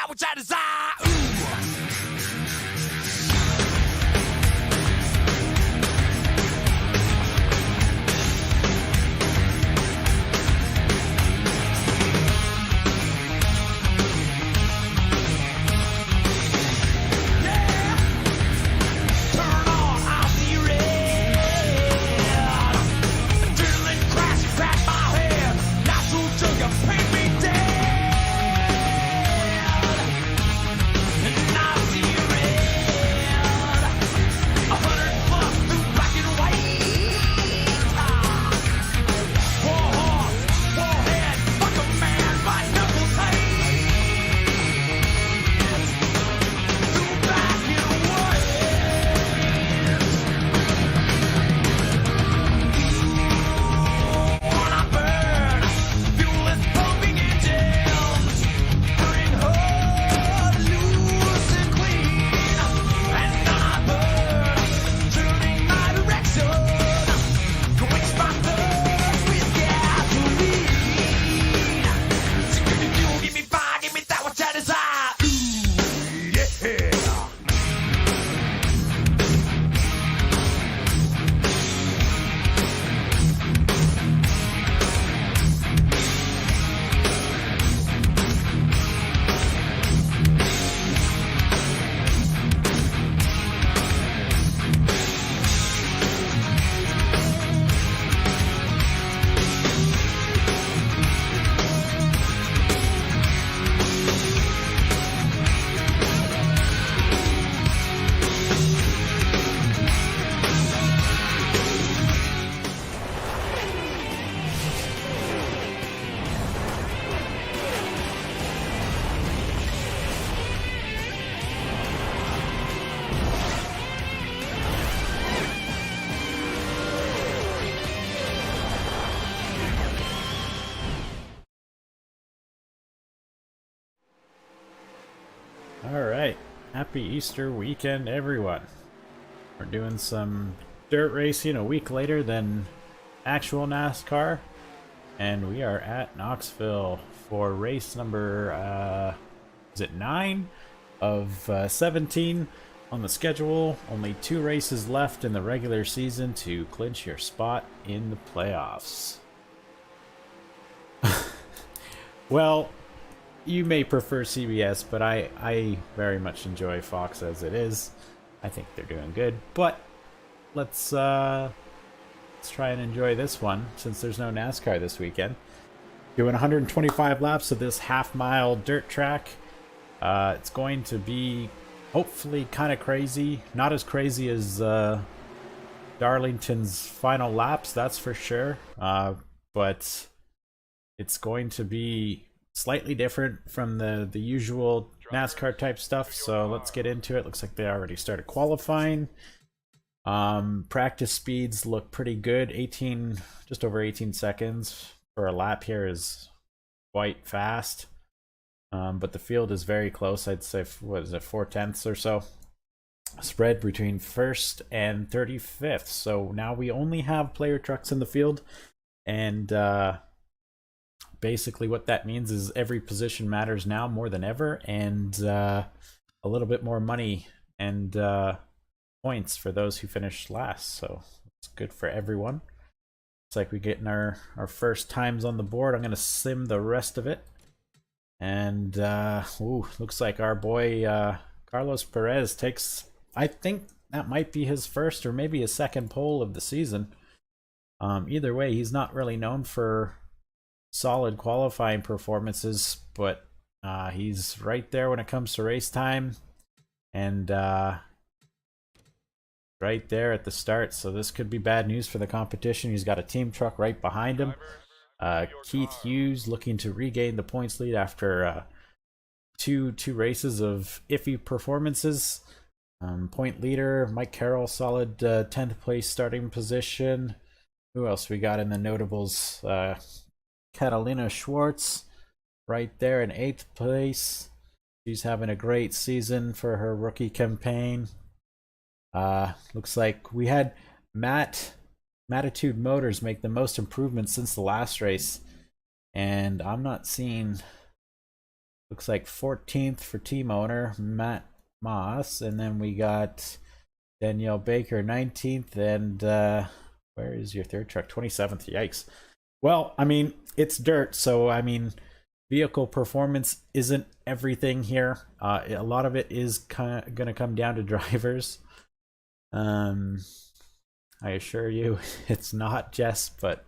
that which I desire. Ooh. Alright, happy Easter weekend everyone. We're doing some dirt racing a week later than actual NASCAR, and we are at Knoxville for race number, is it 9 of 17 on the schedule. Only 2 races left in the regular season to clinch your spot in the playoffs. Well, you may prefer CBS, but I very much enjoy Fox as it is. I think they're doing good, but let's try and enjoy this one since there's no NASCAR this weekend. Doing 125 laps of this half-mile dirt track. It's going to be hopefully kind of crazy. Not as crazy as Darlington's final laps, that's for sure. But it's going to be slightly different from the usual NASCAR type stuff, so let's get into it. Looks like they already started qualifying. Practice speeds look pretty good. Just over 18 seconds for a lap here is quite fast. But the field is very close. I'd say, what is it, 4/10 or so spread between 1st and 35th. So now we only have player trucks in the field, and basically what that means is every position matters now more than ever, and a little bit more money and points for those who finished last, so it's good for everyone. It's like we're getting our first times on the board. I'm going to sim the rest of it, and looks like our boy Carlos Perez takes, I think that might be his first or maybe his second pole of the season. Either way, he's not really known for solid qualifying performances, but he's right there when it comes to race time, and right there at the start, so this could be bad news for the competition. He's got a team truck right behind him. Keith Hughes looking to regain the points lead after two races of iffy performances. Point leader Mike Carroll, solid 10th place starting position. Who else we got in the notables? Catalina Schwartz right there in 8th place. She's having a great season for her rookie campaign. Looks like we had Matitude Motors make the most improvements since the last race, and I'm not seeing Looks like 14th for team owner Matt Moss, and then we got Danielle Baker 19th, and where is your third truck? 27th. Yikes. Well, I mean, it's dirt, so I mean, vehicle performance isn't everything here. A lot of it is going to come down to drivers. I assure you, it's not Jess, but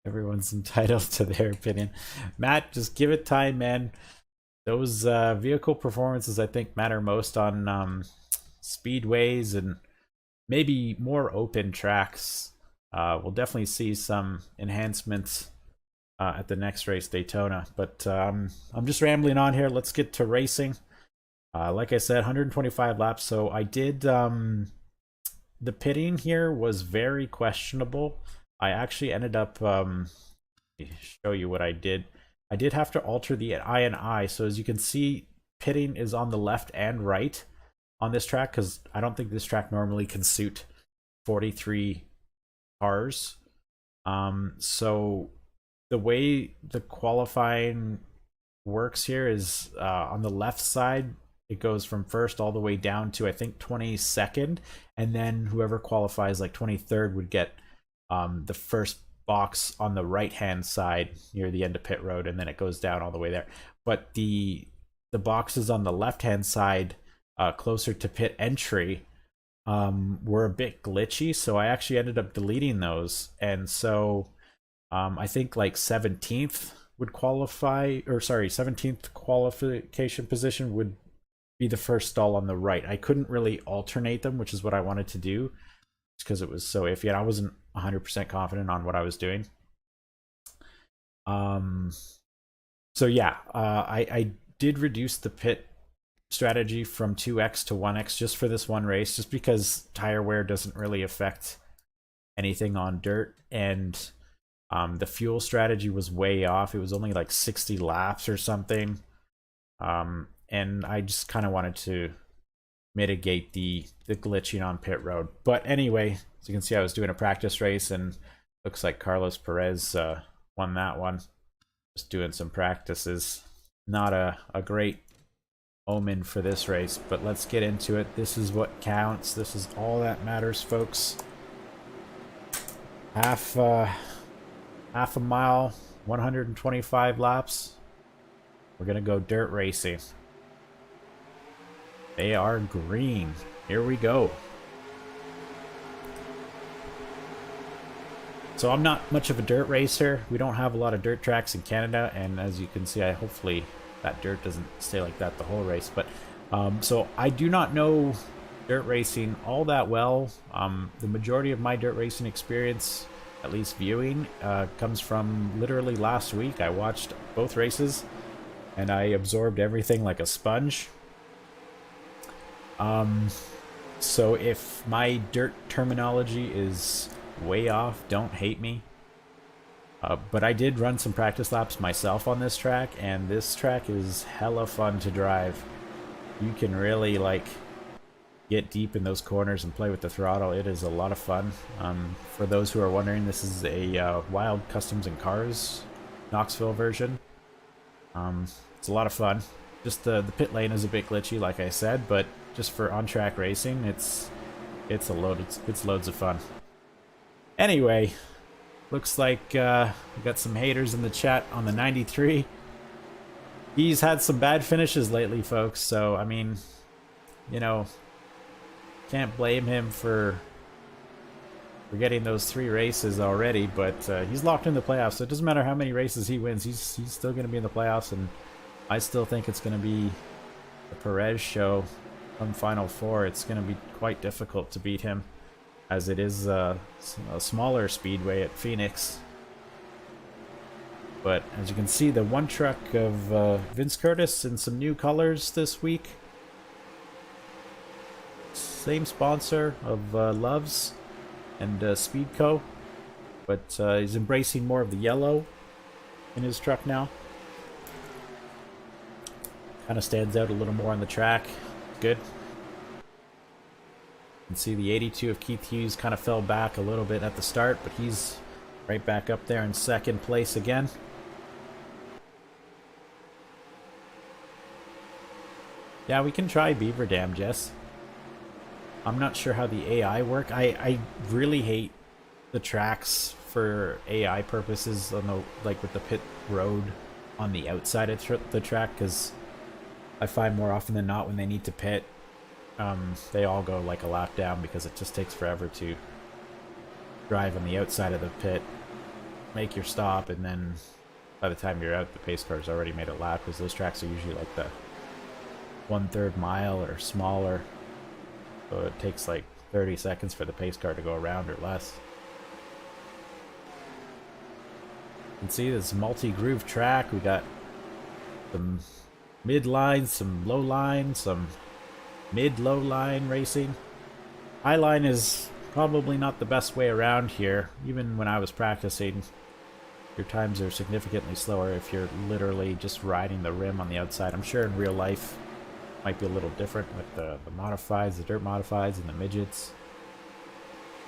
everyone's entitled to their opinion. Matt, just give it time, man. Those vehicle performances, I think, matter most on speedways and maybe more open tracks. We'll definitely see some enhancements at the next race, Daytona. But I'm just rambling on here. Let's get to racing. Like I said, 125 laps. So I did... the pitting here was very questionable. I actually ended up... let me show you what I did. I did have to alter the I and I. So as you can see, pitting is on the left and right on this track, because I don't think this track normally can suit 43 cars. So the way the qualifying works here is on the left side, it goes from first all the way down to I think 22nd, and then whoever qualifies like 23rd would get the first box on the right hand side near the end of pit road, and then it goes down all the way there. But the boxes on the left hand side closer to pit entry were a bit glitchy, so I actually ended up deleting those. And so I think like 17th would qualify, or sorry, 17th qualification position would be the first stall on the right. I couldn't really alternate them, which is what I wanted to do, because it was so iffy and I wasn't 100% confident on what I was doing. So yeah, I did reduce the pit strategy from 2x to 1x just for this one race, just because tire wear doesn't really affect anything on dirt, and the fuel strategy was way off. It was only like 60 laps or something, and I just kind of wanted to mitigate the glitching on pit road. But anyway, as you can see, I was doing a practice race, and looks like Carlos Perez won that one. Just doing some practices. Not a great omen for this race, but let's get into it. This is what counts. This is all that matters, folks. Half a mile, 125 laps. We're gonna go dirt racing. They are green. Here we go. So I'm not much of a dirt racer. We don't have a lot of dirt tracks in Canada, and as you can see, hopefully that dirt doesn't stay like that the whole race. But so I do not know dirt racing all that well. The majority of my dirt racing experience, at least viewing, comes from literally last week. I watched both races and I absorbed everything like a sponge. So if my dirt terminology is way off, don't hate me. But I did run some practice laps myself on this track, and this track is hella fun to drive. You can really like get deep in those corners and play with the throttle. It is a lot of fun. For those who are wondering, this is a Wild Customs and Cars Knoxville version. It's a lot of fun. Just the pit lane is a bit glitchy, like I said, but just for on-track racing, it's loads of fun. Anyway, looks like we got some haters in the chat on the 93. He's had some bad finishes lately, folks, so I mean, you know, can't blame him for getting those 3 races already, but he's locked in the playoffs, so it doesn't matter how many races he wins, he's still going to be in the playoffs, and I still think it's going to be the Perez show come Final Four. It's going to be quite difficult to beat him, as it is a smaller speedway at Phoenix. But as you can see, the one truck of Vince Curtis in some new colors this week. Same sponsor of Loves and Speedco, but he's embracing more of the yellow in his truck now. Kind of stands out a little more on the track. Good. You can see the 82 of Keith Hughes kind of fell back a little bit at the start, but he's right back up there in second place again. Yeah, we can try Beaver Dam, Jess. I'm not sure how the AI work. I really hate the tracks for AI purposes on the like with the pit road on the outside of the track, because I find more often than not when they need to pit, they all go like a lap down because it just takes forever to drive on the outside of the pit, make your stop, and then by the time you're out, the pace car's already made a lap, because those tracks are usually like the 1/3 mile or smaller. So it takes like 30 seconds for the pace car to go around or less. You can see this multi-groove track. We got some mid-line, some low-line, some mid-low line racing. High line is probably not the best way around here. Even when I was practicing, your times are significantly slower if you're literally just riding the rim on the outside. I'm sure in real life it might be a little different with the modifieds, the dirt modifieds, and the midgets.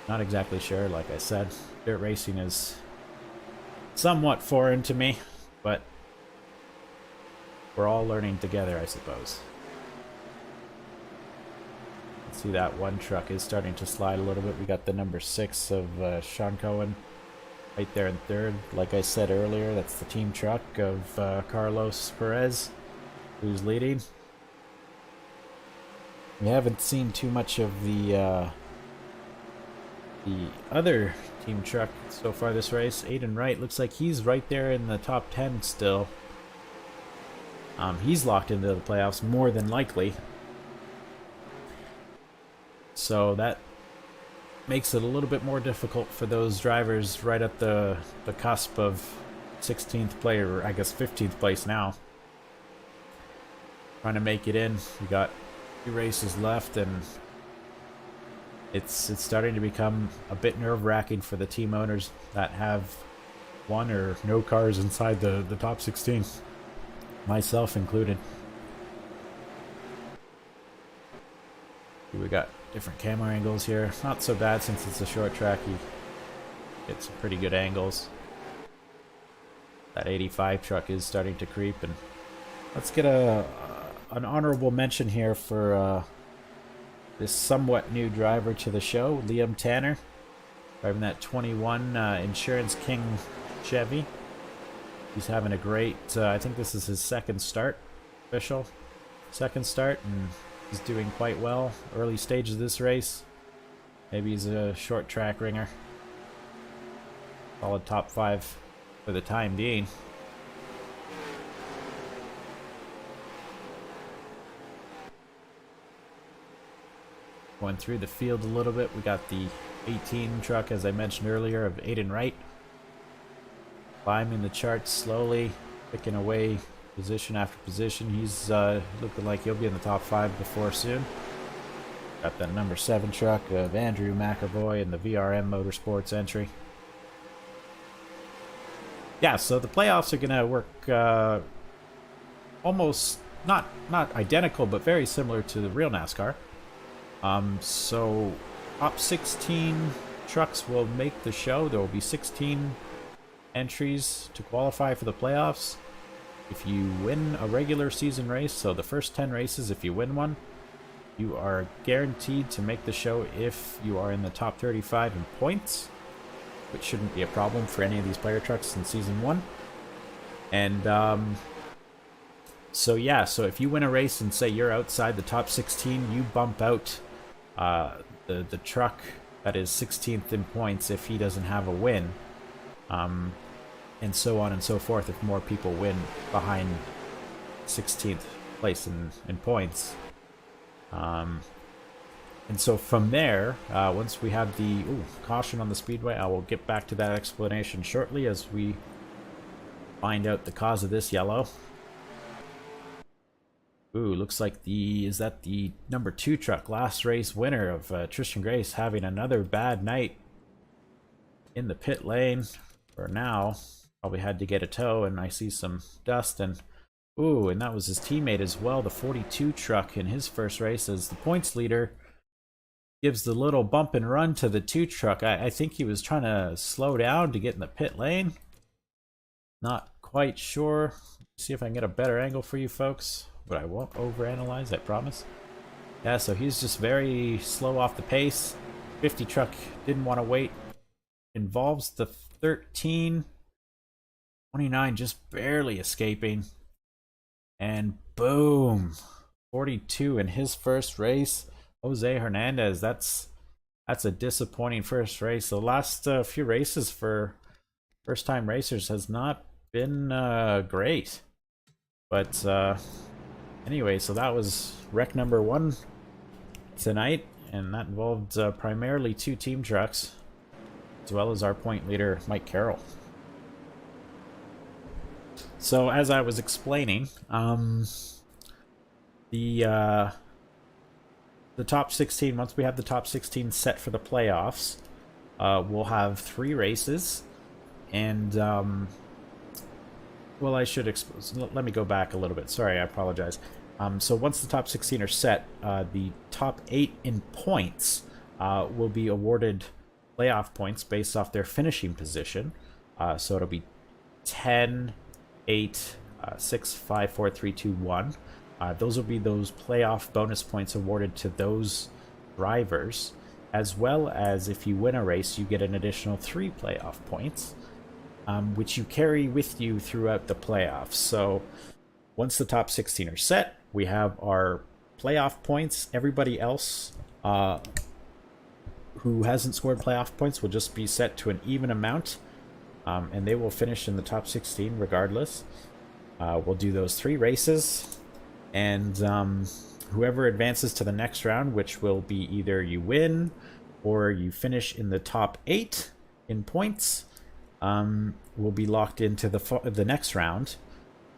Not exactly sure, like I said. Dirt racing is somewhat foreign to me, but we're all learning together, I suppose. See that one truck is starting to slide a little bit. We got the number 6 of Sean Cohen right there in third. Like I said earlier, that's the team truck of Carlos Perez, who's leading. We haven't seen too much of the other team truck so far this race. Aiden Wright looks like he's right there in the top 10 still. He's locked into the playoffs more than likely. So that makes it a little bit more difficult for those drivers right at the cusp of 16th place, or I guess 15th place now. Trying to make it in. We got 2 races left, and it's starting to become a bit nerve-wracking for the team owners that have one or no cars inside the top 16, myself included. We got different camera angles here. Not so bad since it's a short track. You get some pretty good angles. That 85 truck is starting to creep, and let's get an honorable mention here for this somewhat new driver to the show, Liam Tanner, driving that 21 Insurance King Chevy. He's having a great, I think this is his second start, official second start, and he's doing quite well. Early stages of this race. Maybe he's a short track ringer. Solid top 5 for the time being. Going through the field a little bit, we got the 18 truck, as I mentioned earlier, of Aiden Wright. Climbing the charts slowly, picking away position after position. He's looking like he'll be in the top 5 before soon. Got that number 7 truck of Andrew McAvoy in the VRM Motorsports entry. Yeah, so the playoffs are going to work almost not identical, but very similar to the real NASCAR. So top 16 trucks will make the show. There will be 16 entries to qualify for the playoffs. If you win a regular season race, so the first 10 races, if you win one, you are guaranteed to make the show if you are in the top 35 in points, which shouldn't be a problem for any of these player trucks in season 1. And so yeah, so if you win a race and say you're outside the top 16, you bump out the truck that is 16th in points if he doesn't have a win. And so on and so forth if more people win behind 16th place in points. And so from there, once we have the caution on the speedway, I will get back to that explanation shortly as we find out the cause of this yellow. Looks like is that the number 2 truck, last race winner of Tristan Grace, having another bad night in the pit lane for now. Probably had to get a tow, and I see some dust, and and that was his teammate as well, the 42 truck in his first race as the points leader. Gives the little bump and run to the 2 truck. I think he was trying to slow down to get in the pit lane. Not quite sure. See if I can get a better angle for you folks. but I won't overanalyze, I promise. Yeah, so he's just very slow off the pace. 50 truck didn't want to wait. Involves the 13. 29 just barely escaping. And boom. 42 in his first race. Jose Hernandez, that's a disappointing first race. The last few races for first-time racers has not been great. But anyway, so that was wreck number 1 tonight, and that involved primarily 2 team trucks, as well as our point leader, Mike Carroll. So as I was explaining, the top 16, once we have the top 16 set for the playoffs, we'll have 3 races, and well, I should let me go back a little bit. Sorry, I apologize. So once the top 16 are set, the top 8 in points will be awarded playoff points based off their finishing position. So it'll be 10, 8, 6, 5, 4, 3, 2, 1. Those will be those playoff bonus points awarded to those drivers, as well as if you win a race, you get an additional 3 playoff points, which you carry with you throughout the playoffs. So once the top 16 are set, we have our playoff points. Everybody else who hasn't scored playoff points will just be set to an even amount, and they will finish in the top 16 regardless. We'll do those 3 races, and whoever advances to the next round, which will be either you win or you finish in the top 8 in points, will be locked into the next round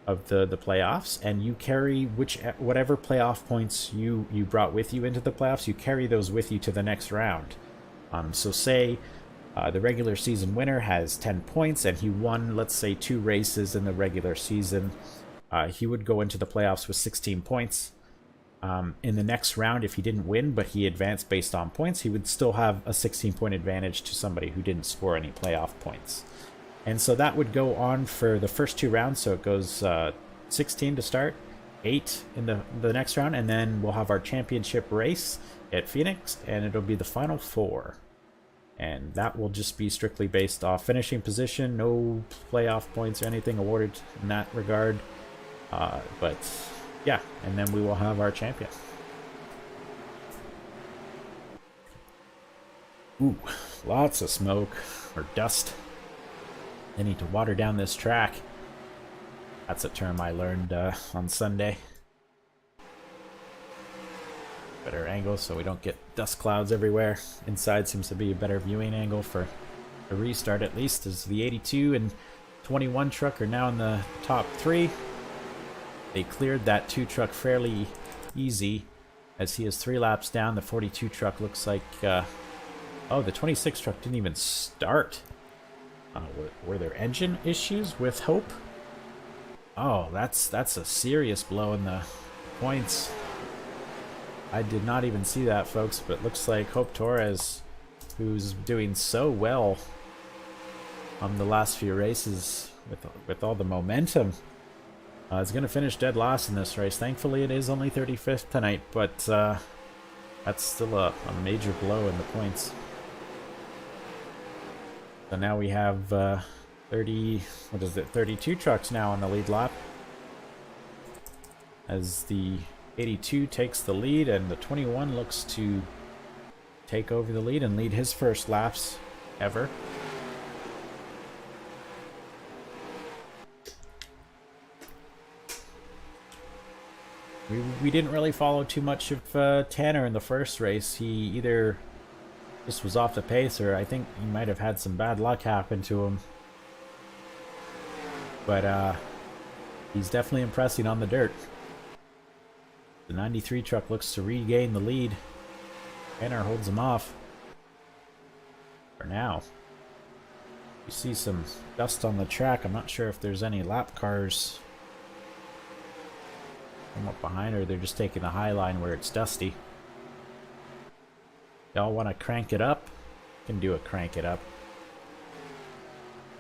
of the playoffs, and you carry whatever playoff points you brought with you into the playoffs, you carry those with you to the next round. So say the regular season winner has 10 points and he won, let's say, 2 races in the regular season. He would go into the playoffs with 16 points. In the next round, if he didn't win but he advanced based on points, he would still have a 16-point advantage to somebody who didn't score any playoff points. And so that would go on for the first 2 rounds. So it goes 16 to start, 8 in the next round, and then we'll have our championship race at Phoenix, and it'll be the final 4. And that will just be strictly based off finishing position, no playoff points or anything awarded in that regard. But yeah, and then we will have our champion. Ooh, lots of smoke or dust. They need to water down this track. That's a term I learned on Sunday. Better angle so we don't get dust clouds everywhere. Inside seems to be a better viewing angle for the restart, at least, as the 82 and 21 truck are now in the top 3. They cleared that 2 truck fairly easy, as he is 3 laps down. The 42 truck looks like oh, the 26 truck didn't even start. Were there engine issues with Hope? Oh, that's a serious blow in the points. I did not even see that, folks, but it looks like Hope Torres, who's doing so well on the last few races with all the momentum, is going to finish dead last in this race. Thankfully, it is only 35th tonight, but that's still a major blow in the points. So now we have 32 trucks now on the lead lap, as the 82 takes the lead, and the 21 looks to take over the lead and lead his first laps ever. We didn't really follow too much of Tanner in the first race. He either just was off the pace, or I think he might have had some bad luck happen to him. But he's definitely impressing on the dirt. The 93 truck looks to regain the lead. Tanner holds him off for now. You see some dust on the track. I'm not sure if there's any lap cars come up behind, or they're just taking the high line where it's dusty. Y'all want to crank it up? Can do a crank it up.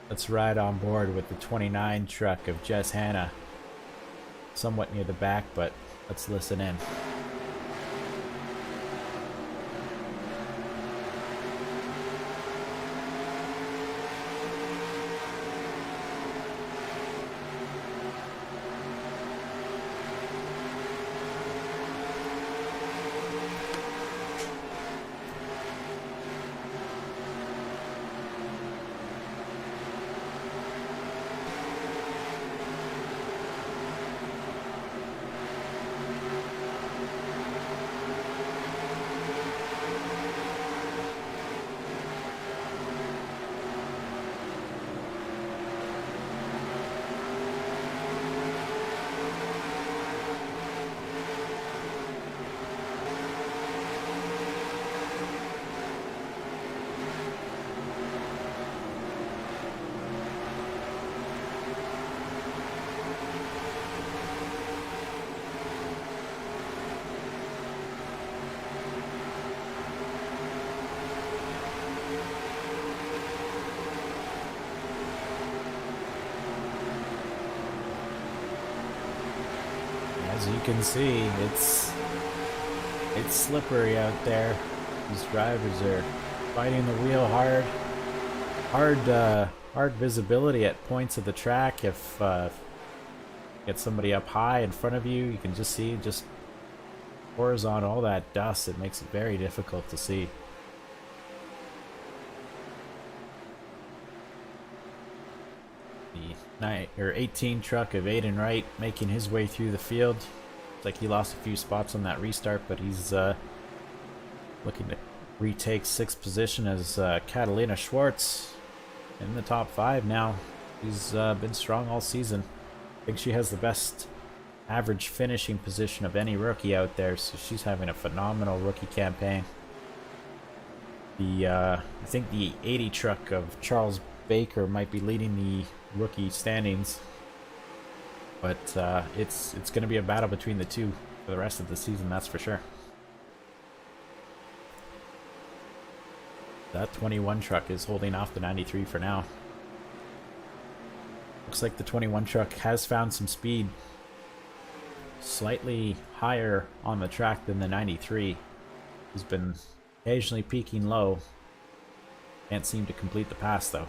Let's ride on board with the 29 truck of Jess Hanna. somewhat near the back, but let's listen in. As you can see, it's slippery out there. These drivers are fighting the wheel hard. Hard visibility at points of the track. If get somebody up high in front of you, you can just see pours on all that dust. It makes it very difficult to see. The 18 truck of Aiden Wright making his way through the field. Looks like he lost a few spots on that restart, but he's looking to retake 6th position as Catalina Schwartz in the top 5 now. She's been strong all season. I think she has the best average finishing position of any rookie out there, so she's having a phenomenal rookie campaign. I think the 80 truck of Charles Baker might be leading the rookie standings, but it's going to be a battle between the two for the rest of the season, that's for sure. That 21 truck is holding off the 93 for now. Looks like the 21 truck has found some speed, slightly higher on the track than the 93. He's been occasionally peaking low. Can't seem to complete the pass though.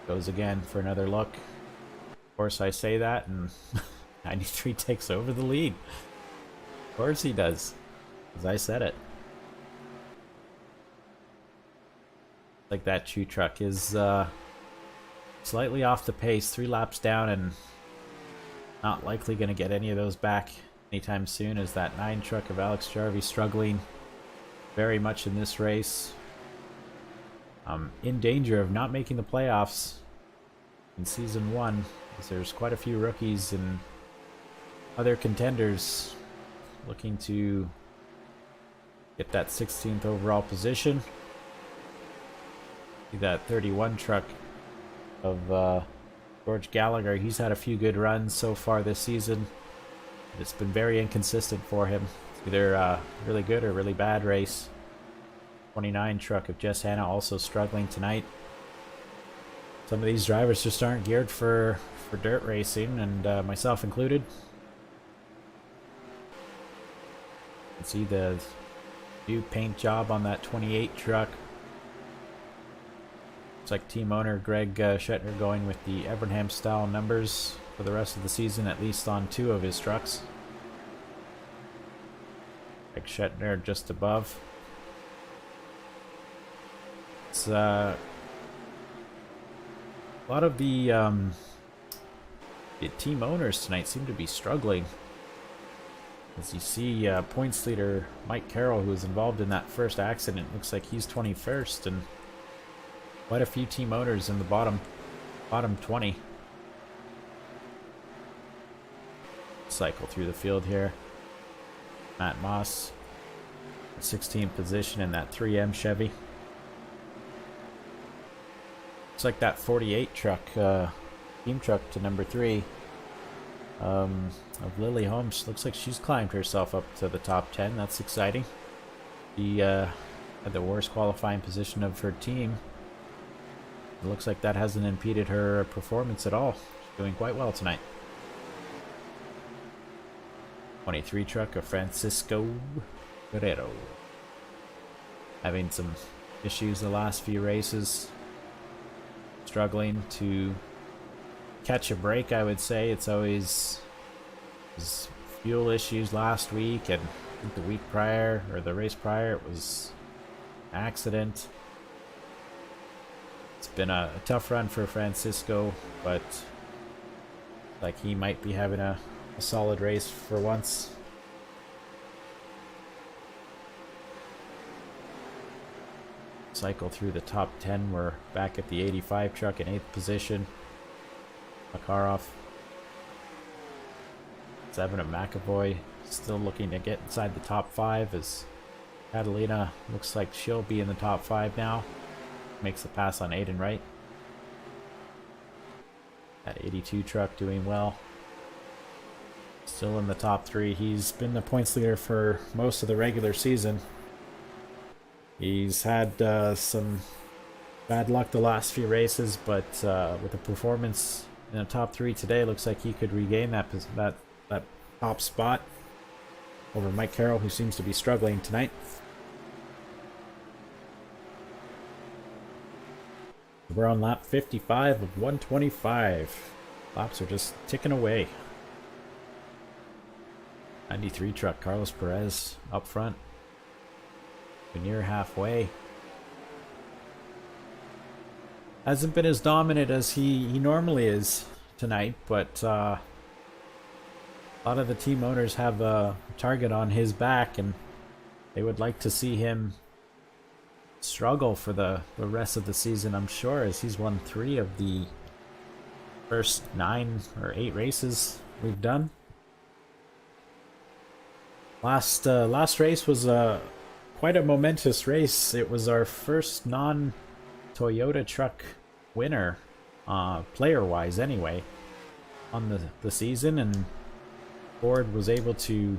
Goes again for another look. Of course I say that and 93 takes over the lead. Of course he does, as I said it. Like that chew truck is slightly off the pace, 3 laps down, and not likely going to get any of those back anytime soon, as that 9 truck of Alex Jarvie struggling very much in this race. In danger of not making the playoffs in Season 1, because there's quite a few rookies and other contenders looking to get that 16th overall position. See that 31 truck of George Gallagher. He's had a few good runs so far this season. It's been very inconsistent for him. It's either a really good or really bad race. 29 truck of Jess Hanna also struggling tonight. Some of these drivers just aren't geared for dirt racing, and myself included. You can see the new paint job on that 28 truck. Looks like team owner Greg Shetner going with the Evernham style numbers for the rest of the season, at least on 2 of his trucks. Greg Shetner just above. It's a lot of the team owners tonight seem to be struggling. As you see, points leader Mike Carroll, who was involved in that first accident, looks like he's 21st, and quite a few team owners in the bottom 20. Cycle through the field here. Matt Moss, 16th position in that 3M Chevy. Looks like that 48 truck, team truck to number 3 of Lily Holmes. Looks like she's climbed herself up to the top 10. That's exciting. She had the worst qualifying position of her team. It looks like that hasn't impeded her performance at all. doing quite well tonight. 23 truck of Francisco Guerrero. Having some issues the last few races. Struggling to catch a break, I would say. It's always fuel issues last week, and I think the week prior, or the race prior, it was an accident. It's been a tough run for Francisco, but like he might be having a solid race for once. Cycle through the top 10. We're back at the 85 truck in 8th position. Makarov. 7 of McAvoy. Still looking to get inside the top 5 as Catalina looks like she'll be in the top 5 now. Makes the pass on Aiden Wright. That 82 truck doing well. Still in the top 3. He's been the points leader for most of the regular season. He's had some bad luck the last few races, but with a performance in the top 3 today, looks like he could regain that top spot over Mike Carroll, who seems to be struggling tonight. We're on lap 55 of 125. Laps are just ticking away. 93 truck, Carlos Perez up front. We're near halfway. Hasn't been as dominant as he normally is tonight, but a lot of the team owners have a target on his back, and they would like to see him struggle for the rest of the season, I'm sure, as he's won 3 of the first 9 or 8 races we've done. Last race was quite a momentous race. It was our first non-Toyota truck winner, player-wise anyway, on the season, and Ford was able to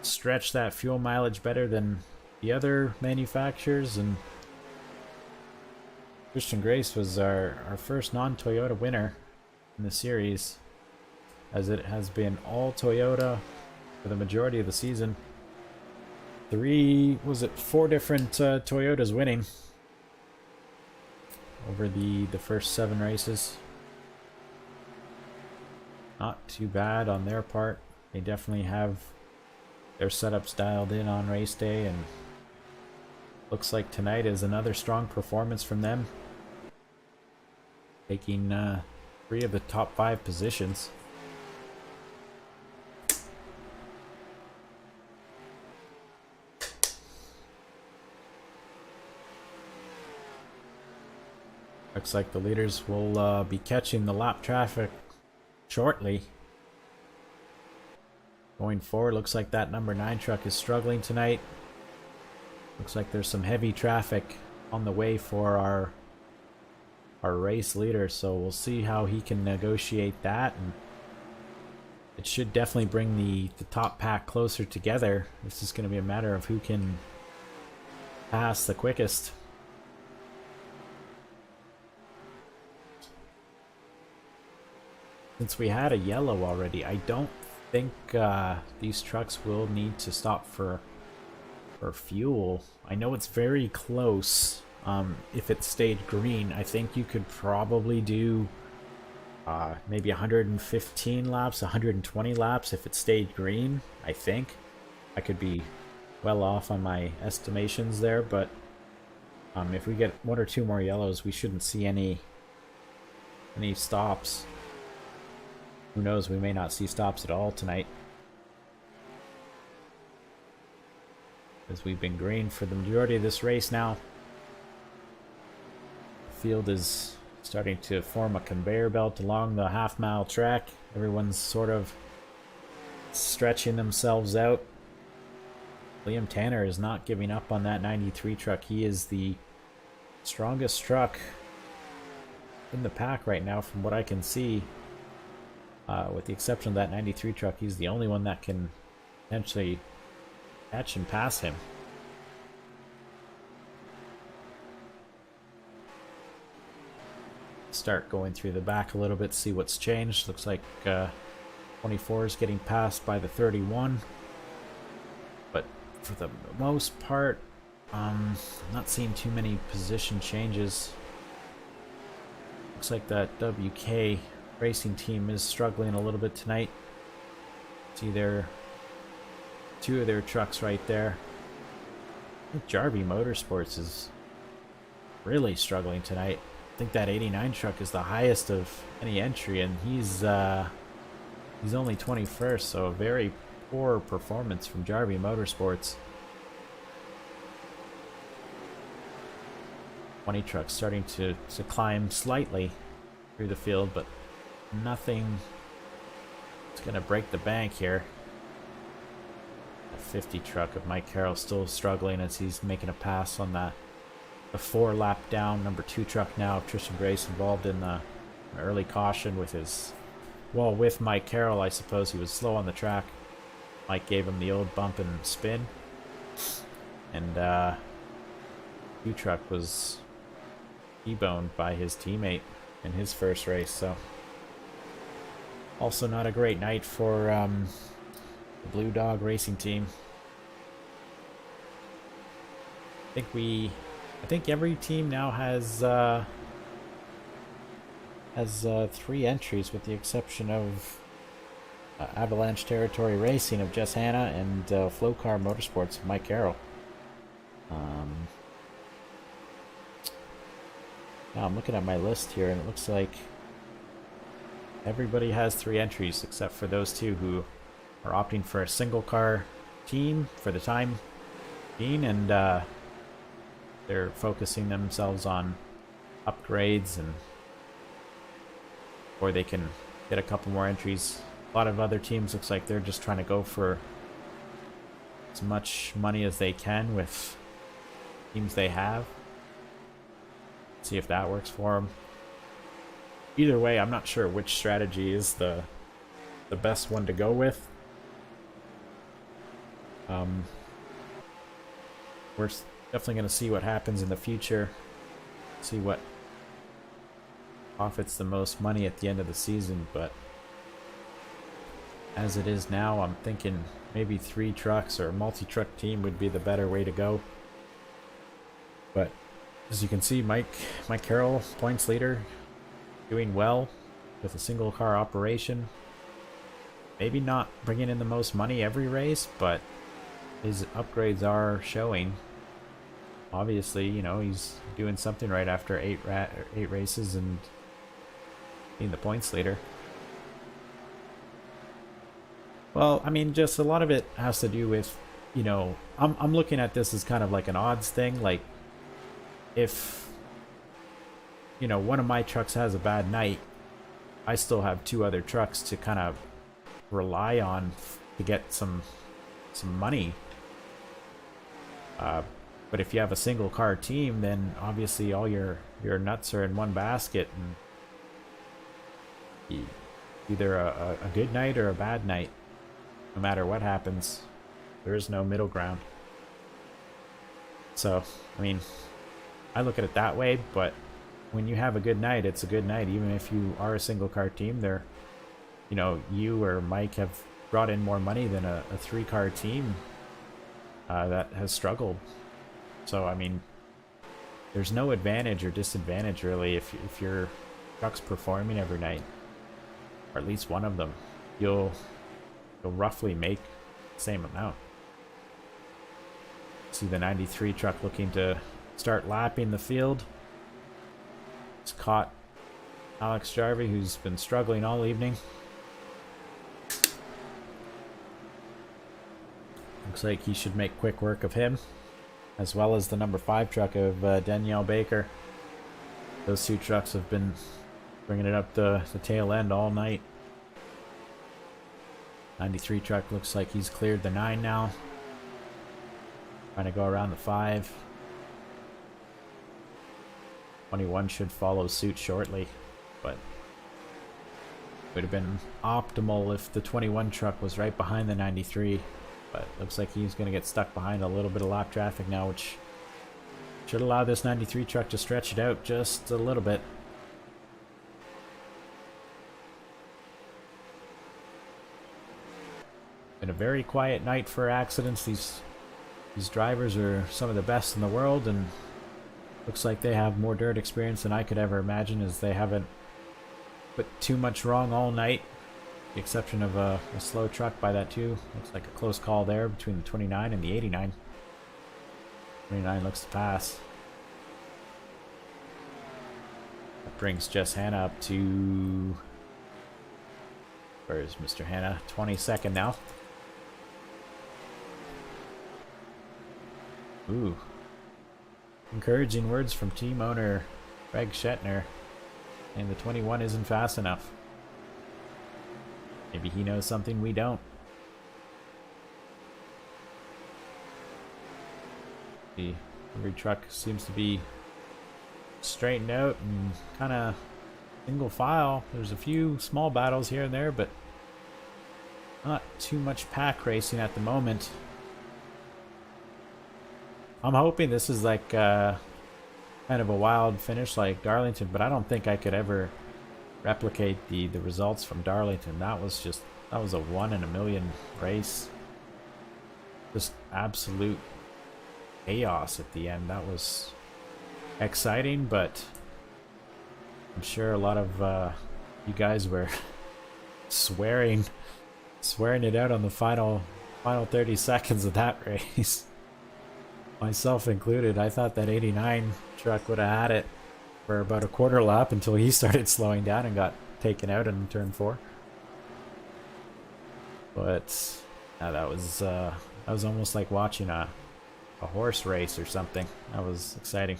stretch that fuel mileage better than the other manufacturers, and Christian Grace was our first non-Toyota winner in the series, as it has been all Toyota for the majority of the season. 4 different Toyotas winning over the first 7 races. Not too bad on their part. They definitely have their setups dialed in on race day, and looks like tonight is another strong performance from them, taking 3 of the top 5 positions. Looks like the leaders will be catching the lap traffic shortly. Going forward, looks like that number 9 truck is struggling tonight. Looks like there's some heavy traffic on the way for our race leader, so we'll see how he can negotiate that, and it should definitely bring the top pack closer together. This is going to be a matter of who can pass the quickest. Since we had a yellow already, I don't think these trucks will need to stop for fuel. I know it's very close. If it stayed green, I think you could probably do maybe 115 laps, 120 laps if it stayed green, I think. I could be well off on my estimations there, but if we get 1 or 2 more yellows, we shouldn't see any stops. Who knows, we may not see stops at all tonight, as we've been green for the majority of this race now. The field is starting to form a conveyor belt along the half-mile track. Everyone's sort of stretching themselves out. Liam Tanner is not giving up on that 93 truck. He is the strongest truck in the pack right now from what I can see. With the exception of that 93 truck, he's the only one that can potentially catch and pass him. start going through the back a little bit, see what's changed. Looks like 24 is getting passed by the 31. But for the most part, I'm not seeing too many position changes. Looks like that WK racing team is struggling a little bit tonight. See their two of their trucks right there. I think Jarvie Motorsports is really struggling tonight. I think that 89 truck is the highest of any entry, and he's only 21st, so a very poor performance from Jarvie Motorsports. 20 truck starting to climb slightly through the field, but nothing is going to break the bank here. A 50 truck of Mike Carroll still struggling as he's making a pass on the 4 lap down number 2 truck now. Tristan Grace involved in the early caution with his, well, with Mike Carroll. I suppose he was slow on the track. Mike gave him the old bump and spin, and 2 truck was deboned by his teammate in his first race. So also not a great night for the Blue Dog Racing team. I think every team now has 3 entries, with the exception of Avalanche Territory Racing of Jess Hanna and Flow Car Motorsports of Mike Carroll. Now I'm looking at my list here, and it looks like everybody has 3 entries except for those 2 who are opting for a single car team for the time being, and they're focusing themselves on upgrades, and or they can get a couple more entries. A lot of other teams looks like they're just trying to go for as much money as they can with teams they have. See if that works for them. Either way, I'm not sure which strategy is the best one to go with. We're definitely going to see what happens in the future. See what profits the most money at the end of the season, but as it is now, I'm thinking maybe 3 trucks or a multi-truck team would be the better way to go. But as you can see, Mike Carroll, points leader, doing well with a single car operation. Maybe not bringing in the most money every race, but his upgrades are showing. Obviously, you know, he's doing something right after 8 races and being the points leader. Well, I mean, just a lot of it has to do with, you know, I'm looking at this as kind of like an odds thing. Like, if, you know, one of my trucks has a bad night, I still have 2 other trucks to kind of rely on to get some money. But if you have a single car team, then obviously all your nuts are in one basket, and either a good night or a bad night. No matter what happens, there is no middle ground. So, I mean, I look at it that way, but when you have a good night, it's a good night. Even if you are a single car team, there, you know, you or Mike have brought in more money than a 3-car team that has struggled. So, I mean, there's no advantage or disadvantage really if your truck's performing every night, or at least one of them. You'll roughly make the same amount. See the 93 truck looking to start lapping the field. It's caught Alex Jarvie, who's been struggling all evening. Looks like he should make quick work of him, as well as the number 5 truck of Danielle Baker. Those 2 trucks have been bringing it up the tail end all night. 93 truck looks like he's cleared the 9 now. Trying to go around the 5. 21 should follow suit shortly, but it would have been optimal if the 21 truck was right behind the 93. But looks like he's going to get stuck behind a little bit of lap traffic now, which should allow this 93 truck to stretch it out just a little bit. been a very quiet night for accidents. These drivers are some of the best in the world, and looks like they have more dirt experience than I could ever imagine, as they haven't put too much wrong all night. With the exception of a slow truck by that too. Looks like a close call there between the 29 and the 89. 29 looks to pass. That brings Jess Hanna up to... Where is Mr. Hanna? 22nd now. Ooh. Encouraging words from team owner Greg Shetner. And the 21 isn't fast enough. Maybe he knows something we don't. Every truck seems to be straightened out and kind of single file. There's a few small battles here and there, but not too much pack racing at the moment. I'm hoping this is like kind of a wild finish like Darlington, but I don't think I could ever replicate the results from Darlington. That was a 1 in a million race. Just absolute chaos at the end. That was exciting, but I'm sure a lot of you guys were swearing it out on the final 30 seconds of that race. Myself included. I thought that 89 truck would have had it for about a quarter lap until he started slowing down and got taken out in turn 4. But that was almost like watching a horse race or something. That was exciting.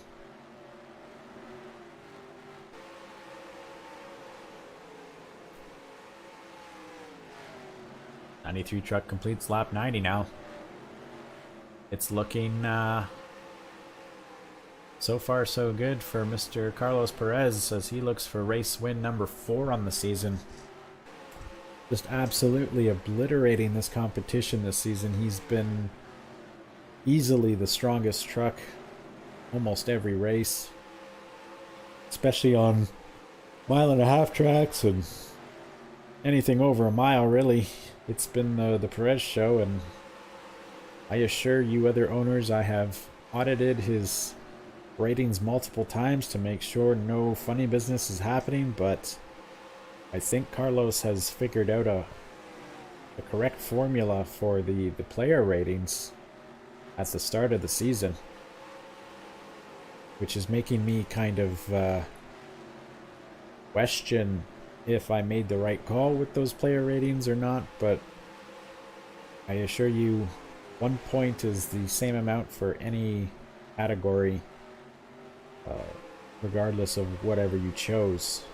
'93 truck completes lap 90 now. It's looking so far so good for Mr. Carlos Perez, as he looks for race win number 4 on the season. Just absolutely obliterating this competition this season. He's been easily the strongest truck almost every race, especially on 1.5-mile tracks and anything over a mile, really. It's been the Perez show, and I assure you other owners, I have audited his ratings multiple times to make sure no funny business is happening, but I think Carlos has figured out a correct formula for the player ratings at the start of the season, which is making me kind of question if I made the right call with those player ratings or not. But I assure you, 1 point is the same amount for any category, regardless of whatever you chose.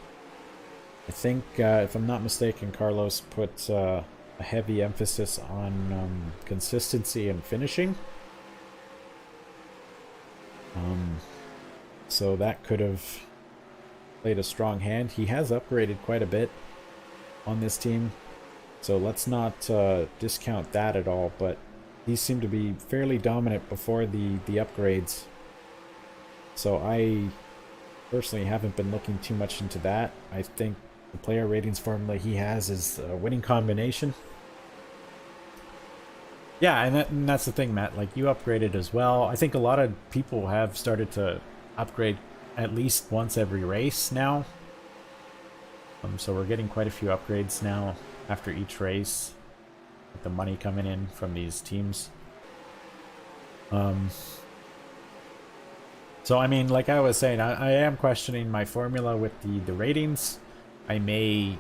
I think, if I'm not mistaken, Carlos put a heavy emphasis on consistency and finishing. So that could have played a strong hand. He has upgraded quite a bit on this team, so let's not discount that at all, but he seemed to be fairly dominant before the upgrades. So I personally haven't been looking too much into that. I think the player ratings formula he has is a winning combination. Yeah, and that's the thing, Matt. Like, you upgraded as well. I think a lot of people have started to upgrade at least once every race now. So we're getting quite a few upgrades now after each race, with the money coming in from these teams. So I mean, like I was saying, I am questioning my formula with the ratings. I may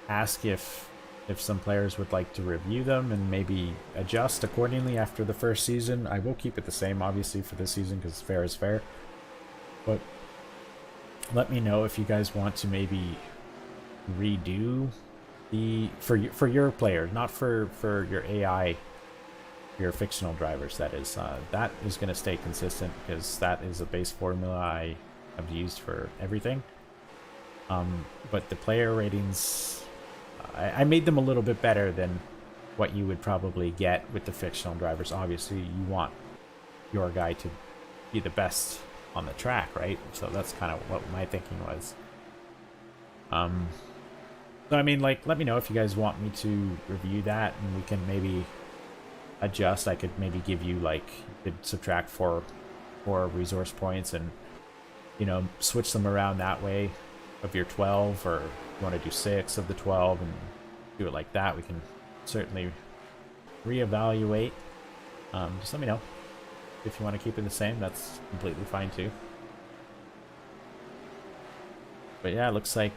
ask if some players would like to review them and maybe adjust accordingly after the first season. I will keep it the same, obviously, for this season, because fair is fair. But let me know if you guys want to maybe redo for your players, not for your AI, your fictional drivers. That is going to stay consistent, because that is a base formula I have used for everything. But the player ratings, I made them a little bit better than what you would probably get with the fictional drivers. Obviously, you want your guy to be the best on the track, right? So that's kind of what my thinking was. So I mean, like, let me know if you guys want me to review that, and we can maybe adjust, I could maybe give you, like, you could subtract four resource points and, you know, switch them around that way of your 12, or you want to do 6 of the 12 and do it like that. We can certainly reevaluate. Just let me know if you want to keep it the same. That's completely fine too. But yeah, it looks like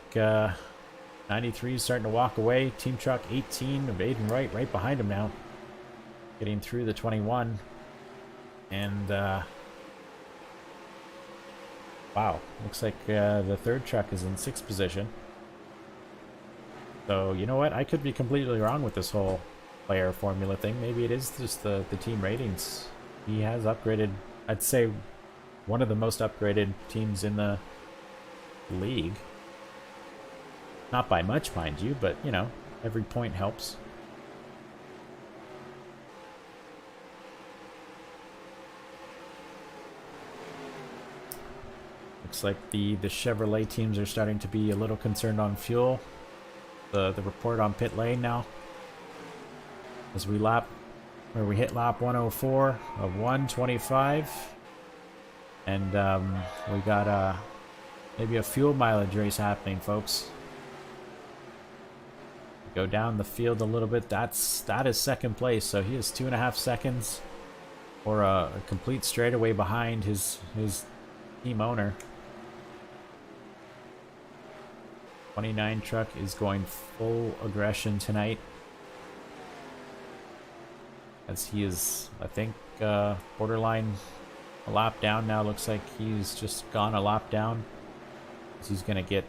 93 is starting to walk away. Team Truck 18 of Aiden Wright right behind him now, getting through the 21. And wow, looks like the third truck is in 6th position. So, you know what? I could be completely wrong with this whole player formula thing. Maybe it is just the team ratings. He has upgraded, I'd say, one of the most upgraded teams in the league. Not by much, mind you, but, you know, every point helps. Looks like the Chevrolet teams are starting to be a little concerned on fuel. The report on pit lane now, as we hit lap 104 of 125, and we got maybe a fuel mileage race happening, folks. Go down the field a little bit. That is second place, so he is 2.5 seconds or a complete straightaway behind his team owner. 29 truck is going full aggression tonight, as he is, I think, borderline a lap down now. Looks like he's just gone a lap down, as he's gonna get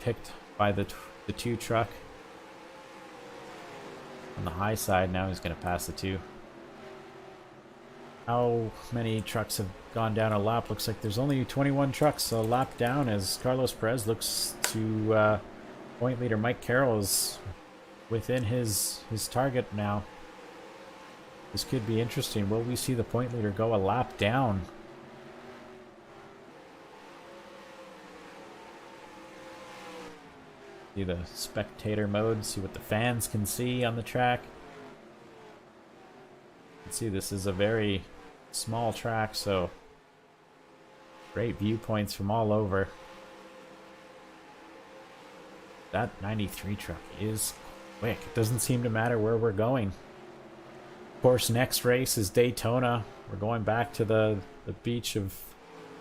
picked by the 2 truck on the high side. Now he's gonna pass the 2. How many trucks have gone down a lap? Looks like there's only 21 trucks a lap down, as Carlos Perez looks to point leader Mike Carroll is within his target now. This could be interesting. Will we see the point leader go a lap down? See the spectator mode, see what the fans can see on the track. See, this is a very small track, so great viewpoints from all over. That 93 truck is quick. It doesn't seem to matter where we're going. Of course, next race is Daytona. We're going back to the beach of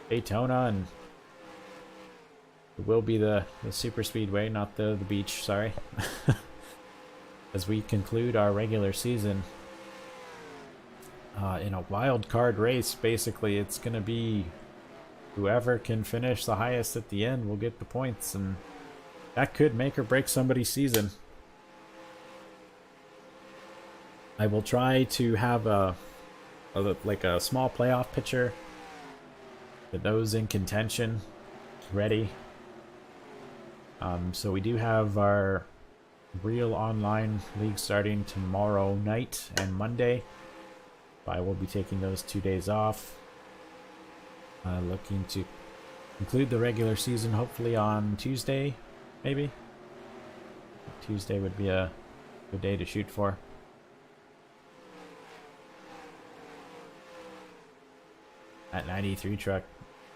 Daytona, and it will be the super speedway, not the beach, sorry. As we conclude our regular season. In a wild card race, basically, it's going to be whoever can finish the highest at the end will get the points, and that could make or break somebody's season. I will try to have a small playoff picture for those in contention ready. So we do have our real online league starting tomorrow night and Monday. I will be taking those 2 days off. Looking to conclude the regular season hopefully on Tuesday, maybe. Tuesday would be a good day to shoot for. That 93 truck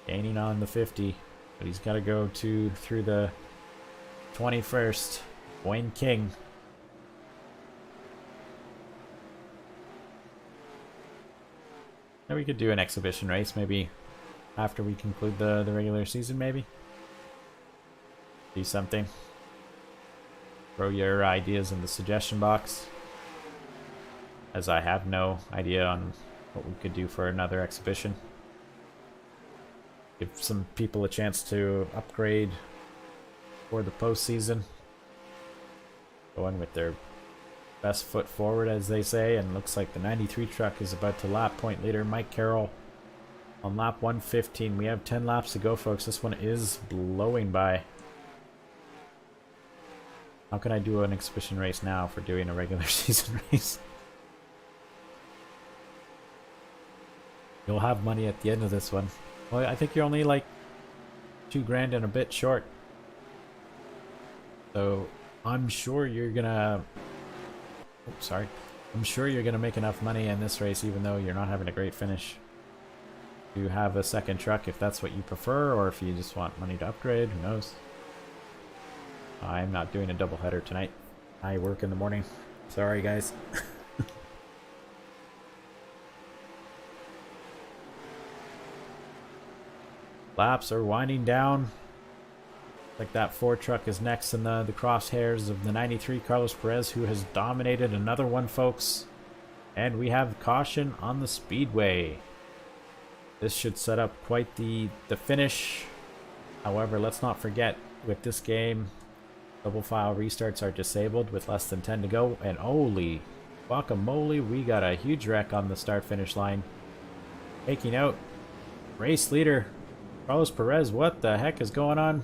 gaining on the 50, but he's got to go through the 21st. Wayne King. Yeah, we could do an exhibition race maybe after we conclude the regular season, maybe. Do something. Throw your ideas in the suggestion box, as I have no idea on what we could do for another exhibition. Give some people a chance to upgrade for the postseason. Going with their best foot forward, as they say, and looks like the 93 truck is about to lap point leader Mike Carroll on lap 115. We have 10 laps to go, folks. This one is blowing by. How can I do an exhibition race now for doing a regular season race? You'll have money at the end of this one. Well, I think you're only like $2,000 and a bit short. So I'm sure you're gonna... Oh, sorry. I'm sure you're going to make enough money in this race even though you're not having a great finish. You have a second truck if that's what you prefer, or if you just want money to upgrade, who knows. I'm not doing a double header tonight. I work in the morning. Sorry guys. Laps are winding down. Like that Ford truck is next in the crosshairs of the 93 Carlos Perez, who has dominated another one, folks. And we have caution on the speedway. This should set up quite the finish. However, let's not forget, with this game, double file restarts are disabled with less than 10 to go. And holy guacamole, we got a huge wreck on the start-finish line. Taking out race leader Carlos Perez. What the heck is going on?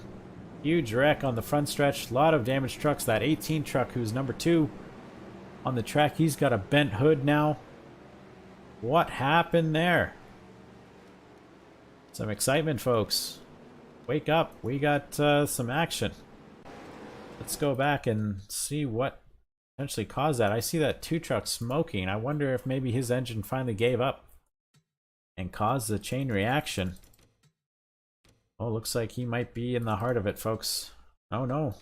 Huge wreck on the front stretch. A lot of damaged trucks. That 18 truck, who's number 2 on the track, he's got a bent hood now. What happened there? Some excitement, folks. Wake up. We got some action. Let's go back and see what potentially caused that. I see that 2 truck smoking. I wonder if maybe his engine finally gave up and caused the chain reaction. Oh, looks like he might be in the heart of it, folks. Oh no.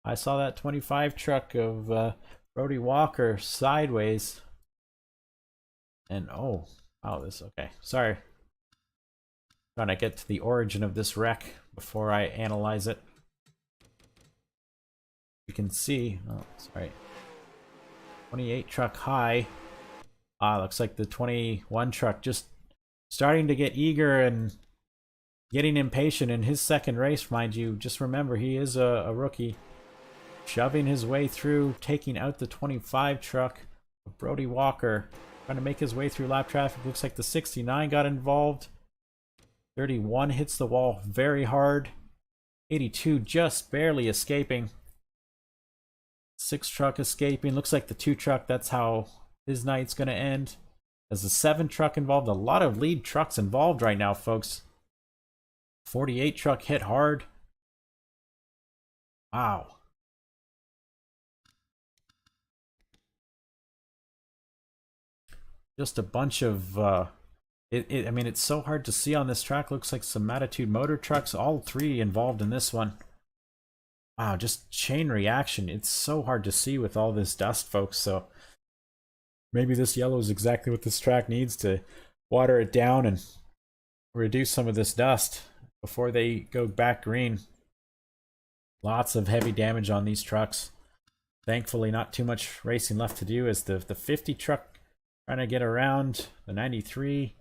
I saw that 25 truck of Brody Walker sideways. And oh, this, okay. Sorry. Trying to get to the origin of this wreck before I analyze it. You can see, oh, sorry. 28 truck high. Looks like the 21 truck just starting to get eager and getting impatient in his second race, mind you. Just remember, he is a rookie. Shoving his way through, taking out the 25 truck of Brody Walker. Trying to make his way through lap traffic. Looks like the 69 got involved. 31 hits the wall very hard. 82 just barely escaping. 6 truck escaping. Looks like the 2 truck, that's how his night's going to end. As the 7 truck involved. A lot of lead trucks involved right now, folks. 48 truck hit hard. Wow. Just a bunch of I mean, it's so hard to see on this track. Looks like some Attitude Motor trucks, all 3 involved in this one. Wow, just chain reaction. It's so hard to see with all this dust, folks. So maybe this yellow is exactly what this track needs to water it down and reduce some of this dust before they go back green. Lots of heavy damage on these trucks. Thankfully, not too much racing left to do as the 50 truck trying to get around the 93.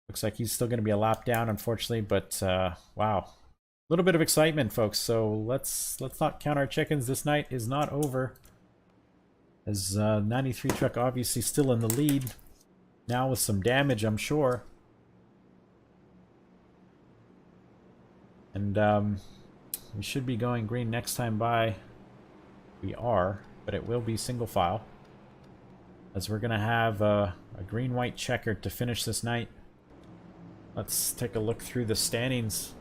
Looks like he's still going to be a lap down, unfortunately, but wow. A little bit of excitement, folks, so let's not count our chickens. This night is not over. As 93 truck obviously still in the lead. Now with some damage, I'm sure. And we should be going green next time by. We are, but it will be single file. As we're going to have a green-white checker to finish this night. Let's take a look through the standings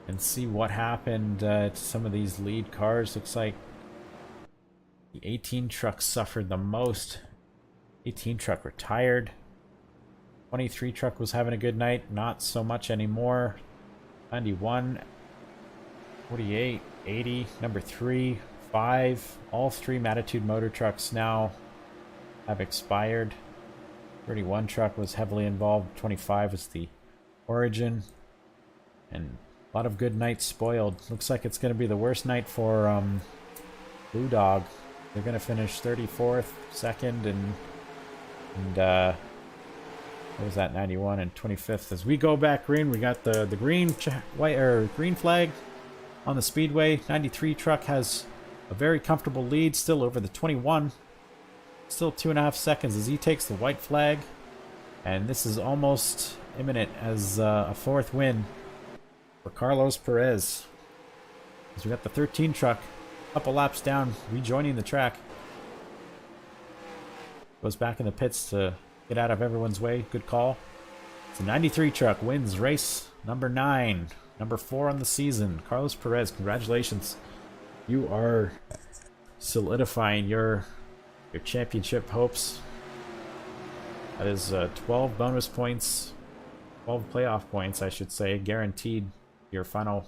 and see what happened to some of these lead cars. Looks like the 18 truck suffered the most. 18 truck retired. 23 truck was having a good night. Not so much anymore. 91, 48, 80, number 3, 5. All 3 Attitude Motor trucks now have expired. 31 truck was heavily involved. 25 was the Origin. And a lot of good nights spoiled. Looks like it's going to be the worst night for Blue Dog. They're going to finish 34th, 2nd, and what was that, 91 and 25th. As we go back green, we got the green green flag on the speedway. 93 truck has a very comfortable lead, still over the 21. Still 2.5 seconds as he takes the white flag. And this is almost imminent as a 4th win for Carlos Perez. As we got the 13 truck, a couple laps down, rejoining the track. Goes back in the pits to get out of everyone's way. Good call. So 93 truck wins race number 9. Number 4 on the season. Carlos Perez, congratulations. You are solidifying your your championship hopes. That is 12 bonus points, 12 playoff points, I should say, guaranteed your final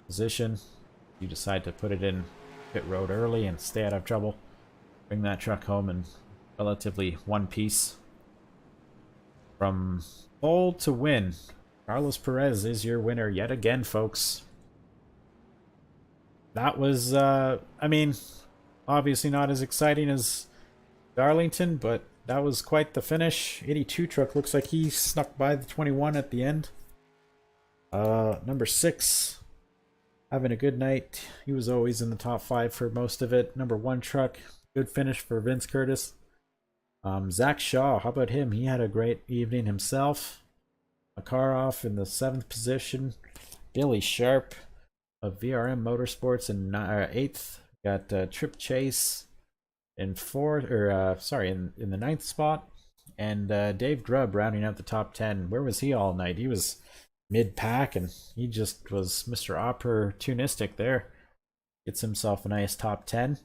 position. You decide to put it in pit road early and stay out of trouble. Bring that truck home in relatively one piece. From pole to win, Carlos Perez is your winner yet again, folks. That was, I mean, obviously not as exciting as Darlington, but that was quite the finish. 82 truck looks like he snuck by the 21 at the end. Number 6, having a good night. He was always in the top 5 for most of it. Number 1 truck, good finish for Vince Curtis. Zach Shaw, how about him? He had a great evening himself. Makarov in the 7th position. Billy Sharp of VRM Motorsports in 8th. Got Trip Chase in 4th, or sorry, in the 9th spot. And Dave Grubb rounding out the top 10. Where was he all night? He was mid-pack, and he just was Mr. Opportunistic there. Gets himself a nice top 10.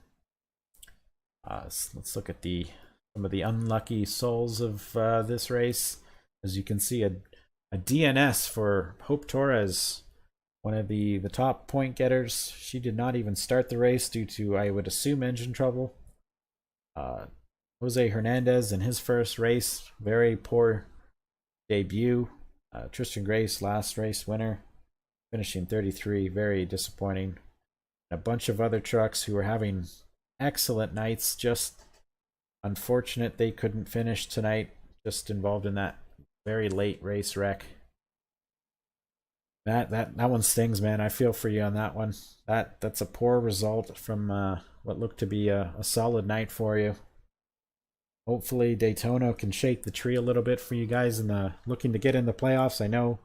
Let's look at some of the unlucky souls of this race. As you can see, a DNS for Hope Torres, one of the top point getters. She did not even start the race due to, I would assume, engine trouble. Jose Hernandez in his first race, very poor debut. Tristan Grace, last race winner, finishing 33, very disappointing. A bunch of other trucks who were having excellent nights, just unfortunate they couldn't finish tonight, just involved in that very late race wreck. That one stings, man. I feel for you on that one. That's a poor result from what looked to be a solid night for you. Hopefully Daytona can shake the tree a little bit for you guys in looking to get in the playoffs. I know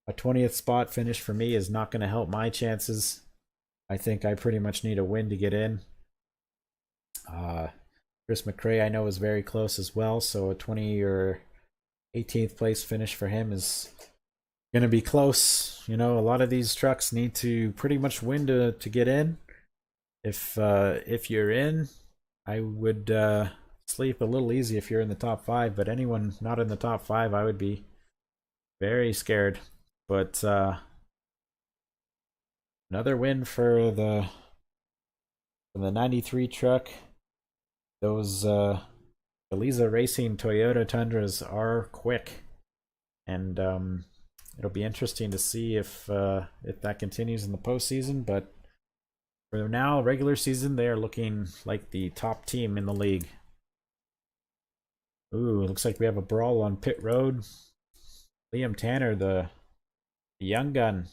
a 20th spot finish for me is not going to help my chances. I think I pretty much need a win to get in. Chris McRae I know is very close as well, so a 20 or 18th place finish for him is going to be close. You know, a lot of these trucks need to pretty much win to get in. If you're in, I would sleep a little easy if you're in the top 5, but anyone not in the top 5, I would be very scared. But another win for the 93 truck. Those Eliza Racing Toyota Tundras are quick, and it'll be interesting to see if that continues in the postseason. But for now, regular season, they are looking like the top team in the league. Ooh, looks like we have a brawl on pit road. Liam Tanner, the young gun,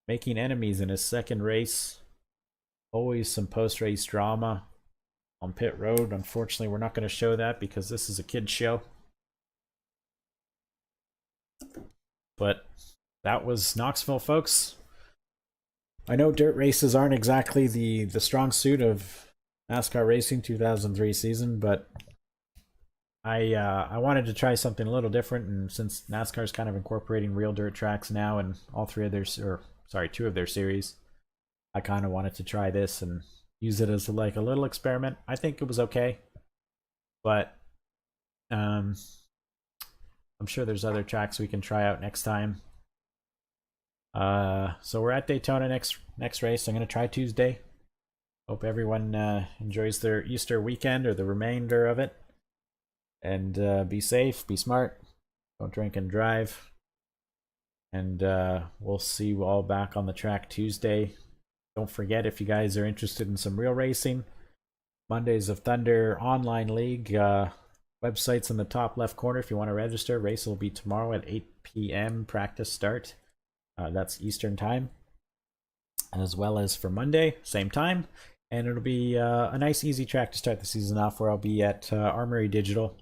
making enemies in his second race. Always some post-race drama on pit road. Unfortunately, we're not going to show that because this is a kid's show. But that was Knoxville, folks. I know dirt races aren't exactly the strong suit of NASCAR Racing 2003 season, but I wanted to try something a little different, and since NASCAR is kind of incorporating real dirt tracks now in all two of their series, I kind of wanted to try this and use it as like a little experiment. I think it was okay, but I'm sure there's other tracks we can try out next time. So we're at Daytona next race. I'm going to try Tuesday. Hope everyone enjoys their Easter weekend or the remainder of it. And be safe, be smart, don't drink and drive. And we'll see you all back on the track Tuesday. Don't forget, if you guys are interested in some real racing, Mondays of Thunder Online League, website's in the top left corner if you want to register. Race will be tomorrow at 8 p.m. practice start. That's Eastern time. As well as for Monday, same time. And it'll be a nice easy track to start the season off, where I'll be at Armory Digital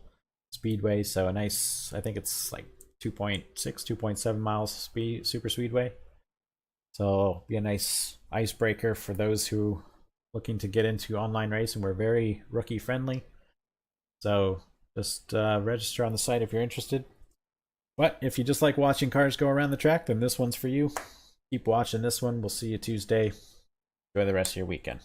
Speedway. So a nice, I think it's like 2.6, 2.7 miles speed, super speedway. So it'll be a nice icebreaker for those who looking to get into online racing. We're very rookie friendly. So just register on the site if you're interested. But if you just like watching cars go around the track, then this one's for you. Keep watching this one. We'll see you Tuesday. Enjoy the rest of your weekend.